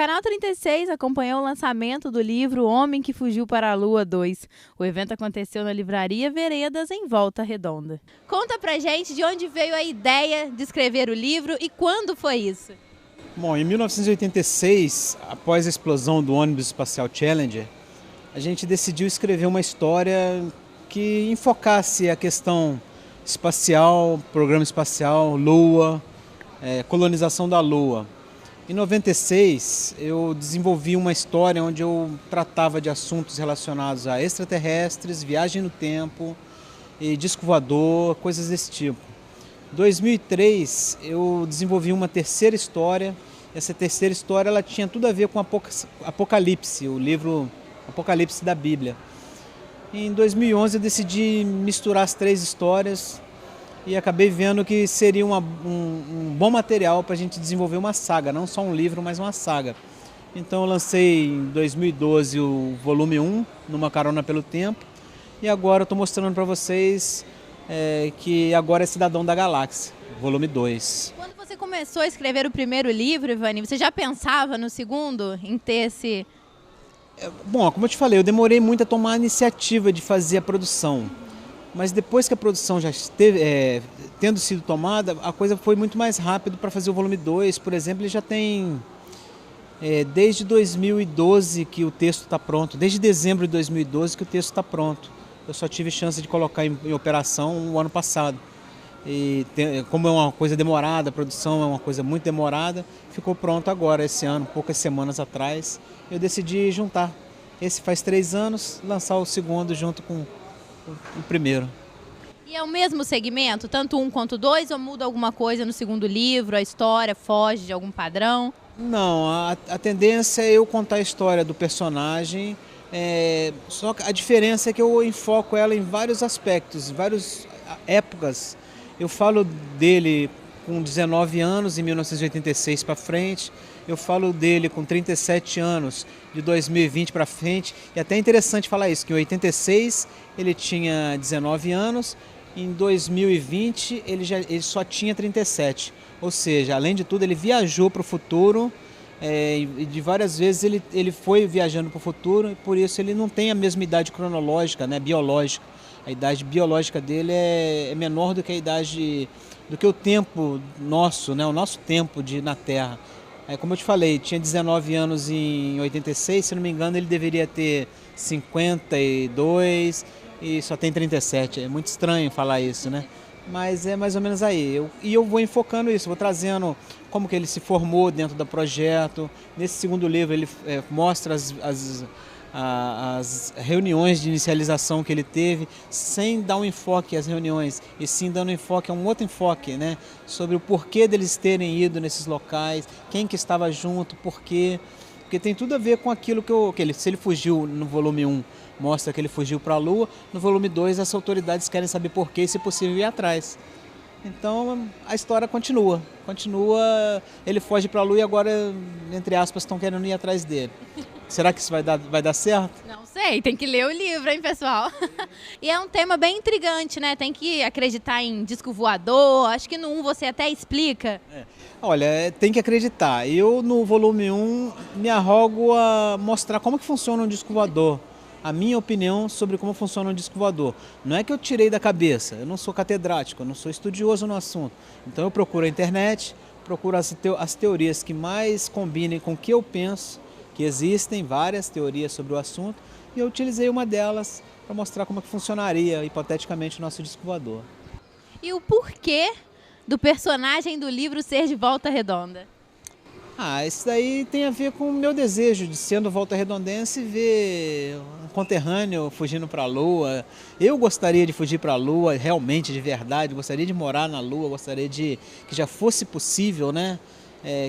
Canal 36 acompanhou o lançamento do livro O Homem que Fugiu para a Lua 2. O evento aconteceu na Livraria Veredas, em Volta Redonda. Conta pra gente de onde veio a ideia de escrever o livro e quando foi isso? Bom, em 1986, após a explosão do ônibus espacial Challenger, a gente decidiu escrever uma história que enfocasse a questão espacial, programa espacial, Lua, colonização da Lua. Em 96, eu desenvolvi uma história onde eu tratava de assuntos relacionados a extraterrestres, viagem no tempo, e disco voador, coisas desse tipo. Em 2003, eu desenvolvi uma terceira história. Essa terceira história ela tinha tudo a ver com Apocalipse, o livro Apocalipse da Bíblia. Em 2011, eu decidi misturar as três histórias e acabei vendo que seria um bom material para a gente desenvolver uma saga, não só um livro, mas uma saga. Então eu lancei em 2012 o volume 1, Numa Carona pelo Tempo, e agora eu estou mostrando para vocês que agora é Cidadão da Galáxia, volume 2. Quando você começou a escrever o primeiro livro, Ivani, você já pensava no segundo, em ter esse... Bom, como eu te falei, eu demorei muito a tomar a iniciativa de fazer a produção. Mas depois que a produção já esteve tendo sido tomada, a coisa foi muito mais rápido para fazer o volume 2. Por exemplo, ele já tem desde 2012 que o texto está pronto, desde dezembro de 2012 que o texto está pronto. Eu só tive chance de colocar em operação o ano passado. E como é uma coisa demorada, a produção é uma coisa muito demorada, ficou pronto agora, esse ano, poucas semanas atrás. Eu decidi juntar. Esse faz 3 anos, lançar o segundo junto com o primeiro. E é o mesmo segmento, tanto um quanto dois, ou muda alguma coisa no segundo livro, a história foge de algum padrão? Não, a tendência é eu contar a história do personagem, só que a diferença é que eu enfoco ela em vários aspectos, em várias épocas. Eu falo dele com 19 anos, em 1986 para frente, eu falo dele com 37 anos, de 2020 para frente, e até é interessante falar isso, que em 86 ele tinha 19 anos, em 2020 ele só tinha 37, ou seja, além de tudo ele viajou para o futuro, e de várias vezes ele foi viajando para o futuro, e por isso ele não tem a mesma idade cronológica, né, biológica. A idade biológica dele é menor do que a idade, do que o tempo nosso, né, o nosso tempo na Terra. Como eu te falei, tinha 19 anos em 86, se não me engano ele deveria ter 52 e só tem 37. É muito estranho falar isso, né? Mas é mais ou menos aí. Eu vou enfocando isso, vou trazendo como que ele se formou dentro do projeto. Nesse segundo livro ele mostra as reuniões de inicialização que ele teve, sem dar um enfoque às reuniões, e sim dando enfoque a um outro enfoque, né? Sobre o porquê deles terem ido nesses locais, quem que estava junto, porquê. Porque tem tudo a ver com aquilo se ele fugiu no volume 1, mostra que ele fugiu para a Lua, no volume 2 as autoridades querem saber porquê e, se possível, ir atrás. Então a história continua, ele foge para a Lua e agora, entre aspas, estão querendo ir atrás dele. Será que isso vai dar certo? Não sei, tem que ler o livro, hein, pessoal? E é um tema bem intrigante, né? Tem que acreditar em disco voador, acho que no 1 você até explica. Olha, tem que acreditar. Eu, no volume 1, me arrogo a mostrar como que funciona um disco voador. A minha opinião sobre como funciona um disco voador. Não é que eu tirei da cabeça, eu não sou catedrático, eu não sou estudioso no assunto. Então eu procuro a internet, procuro as teorias que mais combinem com o que eu penso, que existem várias teorias sobre o assunto, e eu utilizei uma delas para mostrar como que funcionaria, hipoteticamente, o nosso disco voador. E o porquê do personagem do livro ser de Volta Redonda? Isso daí tem a ver com o meu desejo de, sendo volta-redondense, ver um conterrâneo fugindo para a Lua. Eu gostaria de fugir para a Lua, realmente, de verdade, gostaria de morar na Lua, gostaria que já fosse possível, né?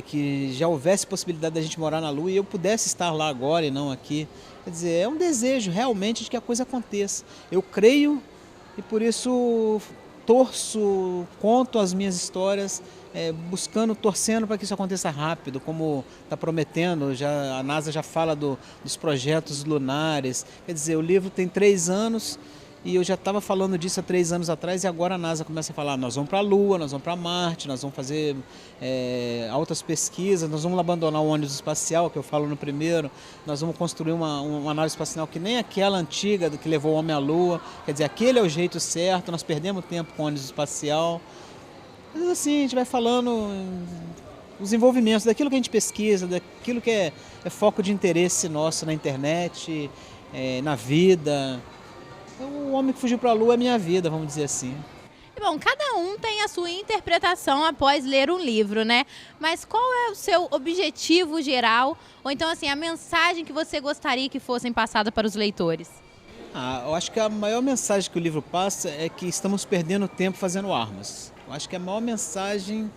Que já houvesse possibilidade da gente morar na Lua e eu pudesse estar lá agora e não aqui. Quer dizer, é um desejo realmente de que a coisa aconteça. Eu creio e por isso torço, conto as minhas histórias, torcendo para que isso aconteça rápido, como está prometendo. A NASA já fala dos projetos lunares. Quer dizer, o livro tem 3 anos E eu já estava falando disso há 3 anos atrás e agora a NASA começa a falar, nós vamos para a Lua, nós vamos para Marte, nós vamos fazer altas pesquisas, nós vamos abandonar o ônibus espacial, que eu falo no primeiro, nós vamos construir uma nave espacial que nem aquela antiga que levou o homem à Lua, quer dizer, aquele é o jeito certo, nós perdemos tempo com o ônibus espacial. Mas assim, a gente vai falando os envolvimentos daquilo que a gente pesquisa, daquilo que é foco de interesse nosso na internet, na vida. O homem que fugiu para a Lua é minha vida, vamos dizer assim. Bom, cada um tem a sua interpretação após ler um livro, né? Mas qual é o seu objetivo geral? Ou então, assim, a mensagem que você gostaria que fossem passada para os leitores? Eu acho que a maior mensagem que o livro passa é que estamos perdendo tempo fazendo armas. Eu acho que a maior mensagem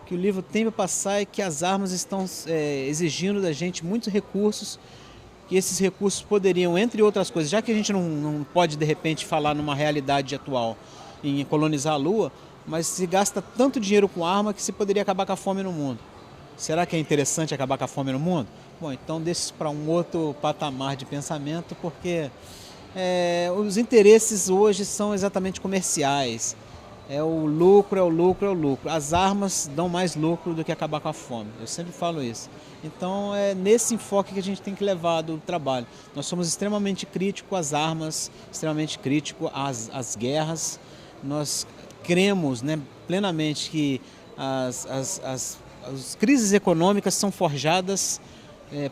que o livro tem para passar é que as armas estão exigindo da gente muitos recursos, que esses recursos poderiam, entre outras coisas, já que a gente não pode de repente falar numa realidade atual em colonizar a Lua, mas se gasta tanto dinheiro com arma que se poderia acabar com a fome no mundo. Será que é interessante acabar com a fome no mundo? Bom, então deixa isso para um outro patamar de pensamento, porque os interesses hoje são exatamente comerciais. É o lucro, é o lucro, é o lucro. As armas dão mais lucro do que acabar com a fome. Eu sempre falo isso. Então é nesse enfoque que a gente tem que levar do trabalho. Nós somos extremamente críticos às armas, extremamente críticos às guerras. Nós cremos, né, plenamente que as crises econômicas são forjadas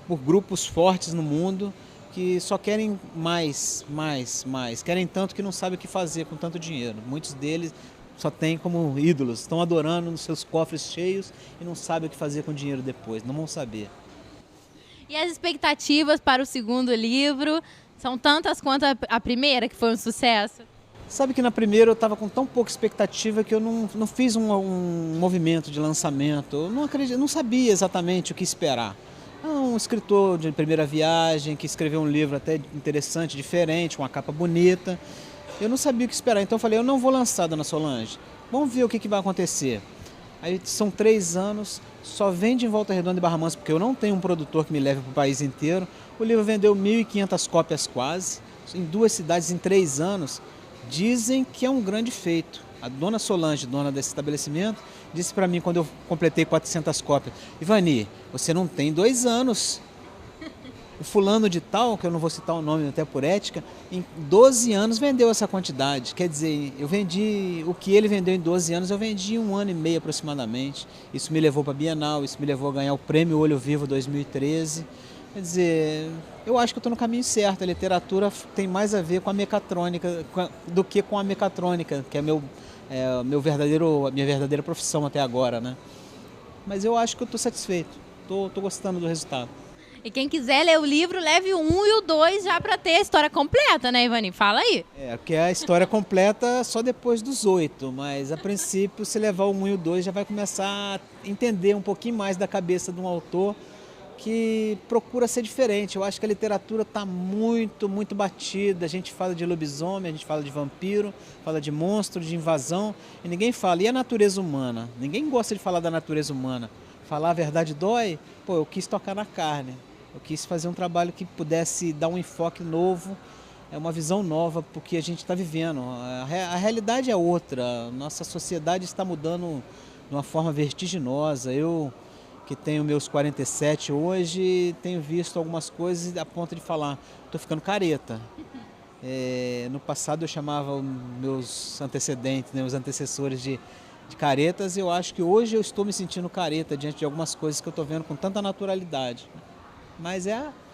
por grupos fortes no mundo que só querem mais. Querem tanto que não sabem o que fazer com tanto dinheiro. Muitos deles só têm como ídolos, estão adorando nos seus cofres cheios e não sabem o que fazer com o dinheiro depois, não vão saber. E as expectativas para o segundo livro são tantas quanto a primeira, que foi um sucesso? Sabe que na primeira eu estava com tão pouca expectativa que eu não fiz um movimento de lançamento, eu não sabia exatamente o que esperar. Um escritor de primeira viagem que escreveu um livro até interessante, diferente, uma capa bonita. Eu não sabia o que esperar, então eu falei, eu não vou lançar, dona Solange. Vamos ver o que vai acontecer. Aí são 3 anos, só vende em Volta Redonda e Barra Mansa, porque eu não tenho um produtor que me leve para o país inteiro. O livro vendeu 1.500 cópias quase, em 2 cidades em 3 anos. Dizem que é um grande feito. A dona Solange, dona desse estabelecimento, disse para mim quando eu completei 400 cópias, Ivani, você não tem 2 anos. O fulano de tal, que eu não vou citar o nome até por ética, em 12 anos vendeu essa quantidade. Quer dizer, eu vendi o que ele vendeu em 12 anos, eu vendi em 1 ano e meio aproximadamente. Isso me levou para a Bienal, isso me levou a ganhar o Prêmio Olho Vivo 2013. Quer dizer, eu acho que eu estou no caminho certo. A literatura tem mais a ver com a mecatrônica do que com a mecatrônica, que é a minha verdadeira profissão até agora, né? Mas eu acho que eu estou satisfeito, estou gostando do resultado. E quem quiser ler o livro, leve o 1 e o 2 já para ter a história completa, né, Ivani? Fala aí. Porque a história completa só depois dos 8, mas a princípio, se levar o 1 e o 2, já vai começar a entender um pouquinho mais da cabeça de um autor que procura ser diferente. Eu acho que a literatura está muito batida. A gente fala de lobisomem, a gente fala de vampiro, fala de monstro, de invasão, e ninguém fala. E a natureza humana? Ninguém gosta de falar da natureza humana. Falar a verdade dói? Pô, eu quis tocar na carne. Eu quis fazer um trabalho que pudesse dar um enfoque novo, uma visão nova, porque a gente está vivendo. A realidade é outra. Nossa sociedade está mudando de uma forma vertiginosa. Eu, que tenho meus 47 hoje, tenho visto algumas coisas a ponto de falar, estou ficando careta. No passado eu chamava os meus antecedentes, né, os antecessores de caretas. Eu acho que hoje eu estou me sentindo careta diante de algumas coisas que eu estou vendo com tanta naturalidade. Mas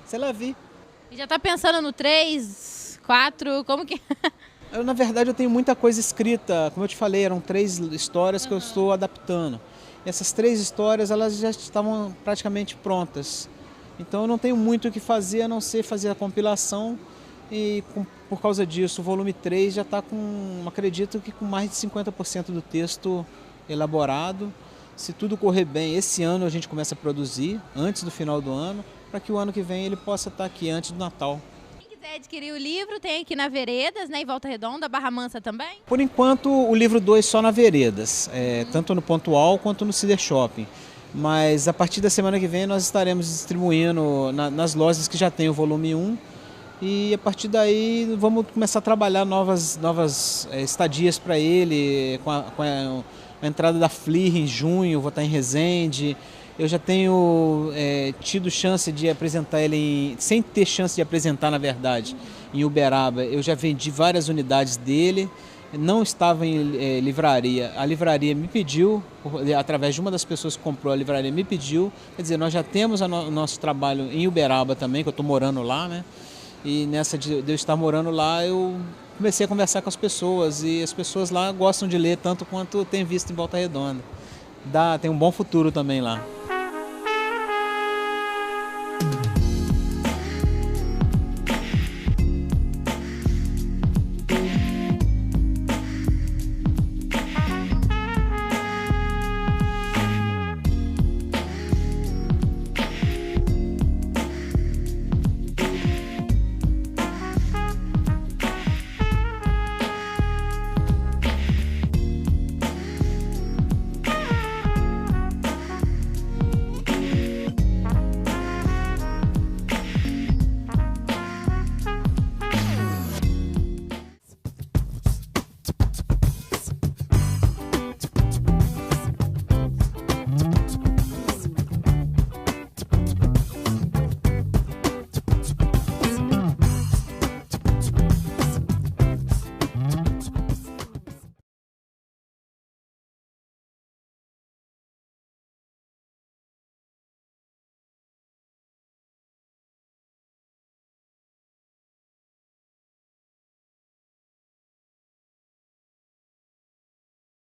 sei lá, vi. E já está pensando no 3, 4, como que... Na verdade, eu tenho muita coisa escrita. Como eu te falei, eram 3 histórias que eu estou adaptando. Essas 3 histórias, elas já estavam praticamente prontas. Então eu não tenho muito o que fazer, a não ser fazer a compilação. E por causa disso, o volume 3 já está acredito que com mais de 50% do texto elaborado. Se tudo correr bem, esse ano a gente começa a produzir, antes do final do ano, para que o ano que vem ele possa estar aqui antes do Natal. Quem quiser adquirir o livro, tem aqui na Veredas, né, em Volta Redonda, Barra Mansa também? Por enquanto, o livro 2 só na Veredas, tanto no Pontual quanto no Cider Shopping. Mas a partir da semana que vem nós estaremos distribuindo nas lojas que já tem o volume 1, E a partir daí vamos começar a trabalhar novas estadias para ele, com a entrada da FLIR em junho, vou estar em Resende. Eu já tenho tido chance de apresentar ele, sem ter chance de apresentar na verdade, em Uberaba. Eu já vendi várias unidades dele, não estava em livraria. A livraria me pediu, através de uma das pessoas que comprou a livraria, me pediu. Quer dizer, nós já temos o nosso trabalho em Uberaba também, que eu estou morando lá, né? E nessa de eu estar morando lá, eu comecei a conversar com as pessoas e as pessoas lá gostam de ler tanto quanto tem visto em Volta Redonda. Tem um bom futuro também lá.